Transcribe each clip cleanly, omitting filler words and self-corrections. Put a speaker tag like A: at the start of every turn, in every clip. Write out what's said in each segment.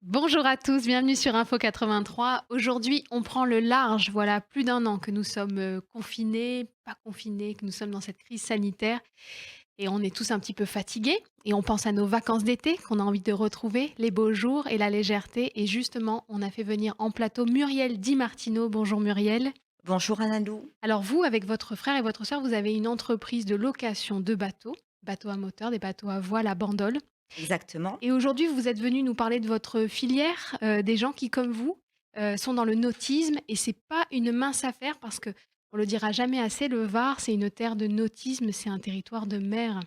A: Bonjour à tous, bienvenue sur Info 83. Aujourd'hui, on prend le large. Voilà plus d'un an que nous sommes confinés, pas confinés, que nous sommes dans cette crise sanitaire et on est tous un petit peu fatigués et on pense à nos vacances d'été qu'on a envie de retrouver, les beaux jours et la légèreté. Et justement, on a fait venir en plateau Muriel Di Martino. Bonjour Muriel.
B: Bonjour Anadou.
A: Alors vous, avec votre frère et votre sœur, vous avez une entreprise de location de bateaux, bateaux à moteur, des bateaux à voile, à bandole.
B: Exactement.
A: Et aujourd'hui, vous êtes venu nous parler de votre filière, des gens qui, comme vous, sont dans le nautisme et c'est pas une mince affaire parce qu'on le dira jamais assez, le Var, c'est une terre de nautisme, c'est un territoire de mer.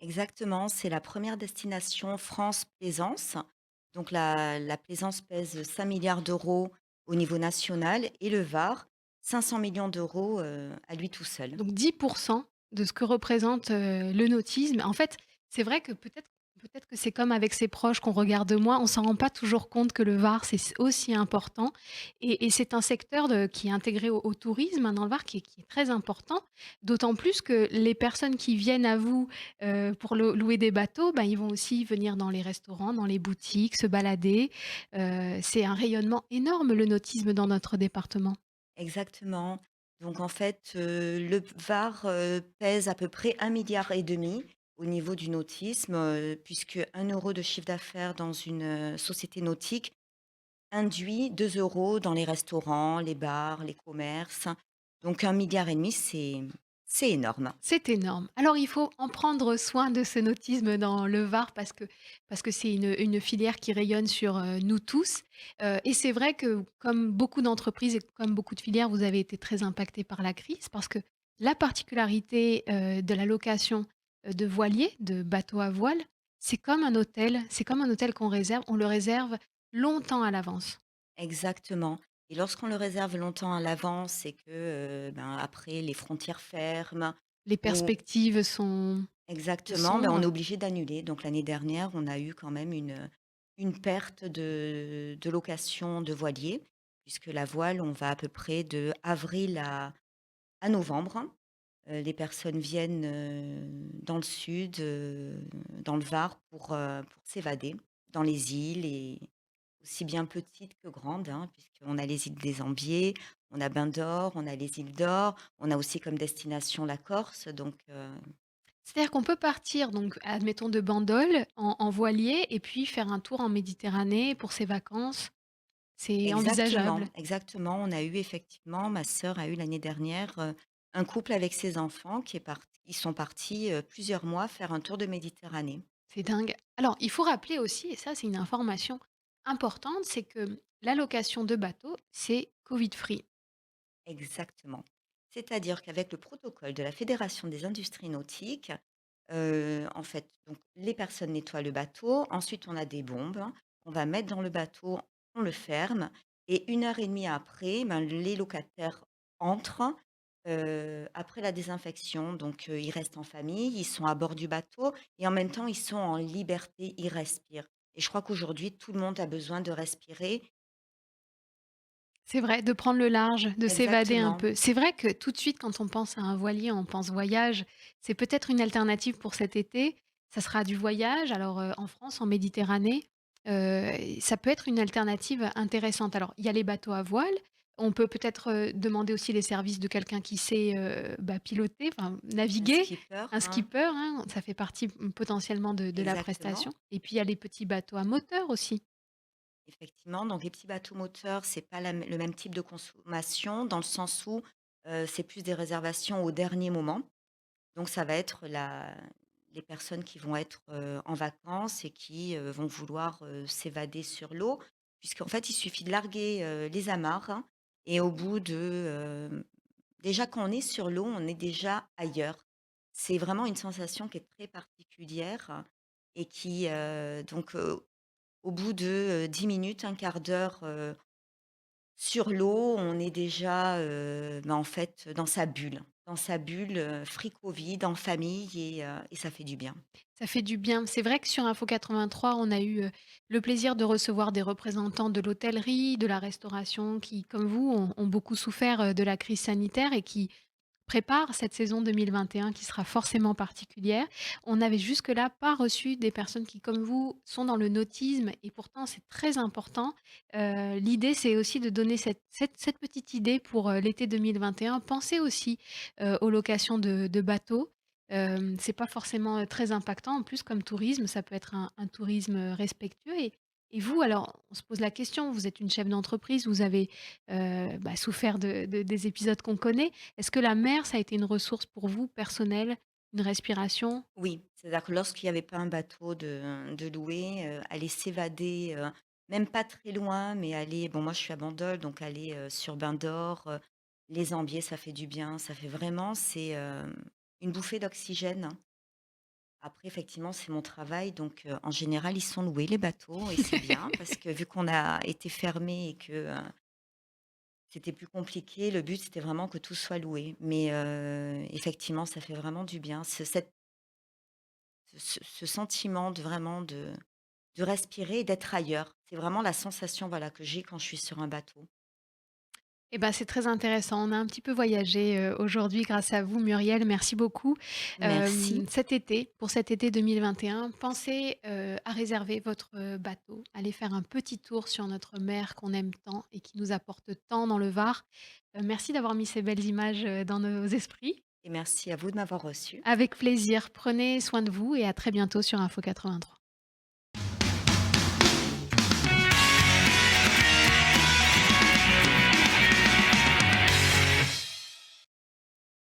B: Exactement, c'est la première destination France Plaisance. Donc la Plaisance pèse 5 milliards d'euros au niveau national et le Var, 500 millions d'euros à lui tout seul.
A: Donc 10 de ce que représente, le nautisme. En fait, c'est vrai que peut-être que c'est comme avec ses proches qu'on regarde moins, on s'en rend pas toujours compte que le Var, c'est aussi important et c'est un secteur qui est intégré au tourisme, hein, dans le Var, qui est très important. D'autant plus que les personnes qui viennent à vous, pour louer des bateaux, ben, ils vont aussi venir dans les restaurants, dans les boutiques, se balader. C'est un rayonnement énorme, le nautisme dans notre département.
B: Exactement. Donc en fait, le Var, pèse à peu près 1,5 milliard au niveau du nautisme, puisque 1 euro de chiffre d'affaires dans une, société nautique induit 2 euros dans les restaurants, les bars, les commerces. Donc 1,5 milliard, c'est énorme.
A: C'est énorme. Alors il faut en prendre soin de ce nautisme dans le Var parce que c'est une filière qui rayonne sur, nous tous, et c'est vrai que comme beaucoup d'entreprises et comme beaucoup de filières, vous avez été très impactés par la crise parce que la particularité, de la location, de voiliers, de bateaux à voile, c'est comme un hôtel qu'on réserve, on le réserve longtemps à l'avance.
B: Exactement, et lorsqu'on le réserve longtemps à l'avance c'est que, ben, après les frontières ferment
A: Les
B: ou
A: perspectives sont
B: exactement, ben, on est
A: sombres.
B: obligé d'annuler. Donc l'année dernière, on a eu quand même une perte de location de voiliers, puisque la voile, on va à peu près de avril à novembre. Les personnes viennent, dans le sud, dans le Var pour s'évader dans les îles, et aussi bien petites que grandes, hein, puisqu'on a les îles des Ambiers, on a Bain-d'Or, on a les îles d'Or, on a aussi comme destination la Corse, donc
A: C'est-à-dire qu'on peut partir donc, admettons de Bandol en voilier et puis faire un tour en Méditerranée pour ses vacances. C'est
B: exactement,
A: envisageable.
B: exactement. On a eu effectivement, ma sœur a eu l'année dernière, un couple avec ses enfants qui est parti ils sont partis, plusieurs mois faire un tour de Méditerranée.
A: C'est dingue. Alors, il faut rappeler aussi, et ça c'est une information importante, c'est que la location de bateau, c'est Covid free.
B: Exactement. C'est-à-dire qu'avec le protocole de la Fédération des industries nautiques, en fait, donc les personnes nettoient le bateau. Ensuite, on a des bombes qu'on va mettre dans le bateau, on le ferme, et 1 heure et demie après, ben, les locataires entrent, après la désinfection. Donc, ils restent en famille, ils sont à bord du bateau et en même temps, ils sont en liberté, ils respirent, et je crois qu'aujourd'hui, tout le monde a besoin de respirer.
A: C'est vrai, de prendre le large, de s'évader un
B: Exactement.
A: peu. C'est vrai que tout de suite, quand on pense à un voilier, on pense voyage. C'est peut-être une alternative pour cet été. Ça sera du voyage, alors, en France, en Méditerranée, ça peut être une alternative intéressante. Alors, il y a les bateaux à voile. On peut peut-être, demander aussi les services de quelqu'un qui sait, bah, piloter, enfin
B: Un
A: naviguer,
B: skipper,
A: un
B: hein.
A: skipper, hein, ça fait partie, potentiellement de la
B: Exactement.
A: prestation. Et puis il y a les petits bateaux à moteur aussi.
B: Effectivement, donc les petits bateaux moteurs, c'est pas le même type de consommation dans le sens où, c'est plus des réservations au dernier moment. Donc ça va être la les personnes qui vont être, en vacances et qui, vont vouloir, s'évader sur l'eau, puisqu'en fait, il suffit de larguer, les amarres, hein, et au bout de, déjà quand on est sur l'eau, on est déjà ailleurs. C'est vraiment une sensation qui est très particulière et qui, donc, au bout de, 10 minutes, un quart d'heure, sur l'eau, on est déjà, bah, en fait, dans sa bulle, fricot vide, en famille, et ça fait du bien.
A: Ça fait du bien. C'est vrai que sur Info 83, on a eu, le plaisir de recevoir des représentants de l'hôtellerie, de la restauration qui, comme vous, ont beaucoup souffert, de la crise sanitaire et qui prépare cette saison 2021 qui sera forcément particulière. On n'avait jusque-là pas reçu des personnes qui, comme vous, sont dans le nautisme et pourtant c'est très important. L'idée, c'est aussi de donner cette petite idée pour, l'été 2021. Pensez aussi, aux locations de bateaux. C'est pas forcément, très impactant en plus comme tourisme, ça peut être un tourisme, respectueux et vous alors, on se pose la question, vous êtes une chef d'entreprise, vous avez, souffert de des épisodes qu'on connaît. Est-ce que la mer, ça a été une ressource pour vous personnelle, une respiration?
B: Oui, c'est-à-dire que lorsqu'il y avait pas un bateau de louer, aller s'évader, même pas très loin, mais aller bon moi je suis à Bandol, donc aller, sur Bain d'Or, les Ambiers, ça fait du bien, ça fait vraiment c'est, une bouffée d'oxygène, hein. Après effectivement, c'est mon travail donc en général, ils sont loués les bateaux et c'est bien parce que vu qu'on a été fermé et que, c'était plus compliqué, le but c'était vraiment que tout soit loué. Mais effectivement, ça fait vraiment du bien. Ce sentiment de vraiment de respirer et d'être ailleurs. C'est vraiment la sensation, voilà, que j'ai quand je suis sur un bateau.
A: Eh ben, c'est très intéressant. On a un petit peu voyagé, aujourd'hui grâce à vous Muriel, merci beaucoup.
B: Merci,
A: Cet été 2021, pensez, à réserver votre, bateau. Allez faire un petit tour sur notre mer qu'on aime tant et qui nous apporte tant dans le Var. Merci d'avoir mis ces belles images, dans nos esprits.
B: et merci à vous de m'avoir reçue.
A: Avec plaisir. Prenez soin de vous et à très bientôt sur Info 83.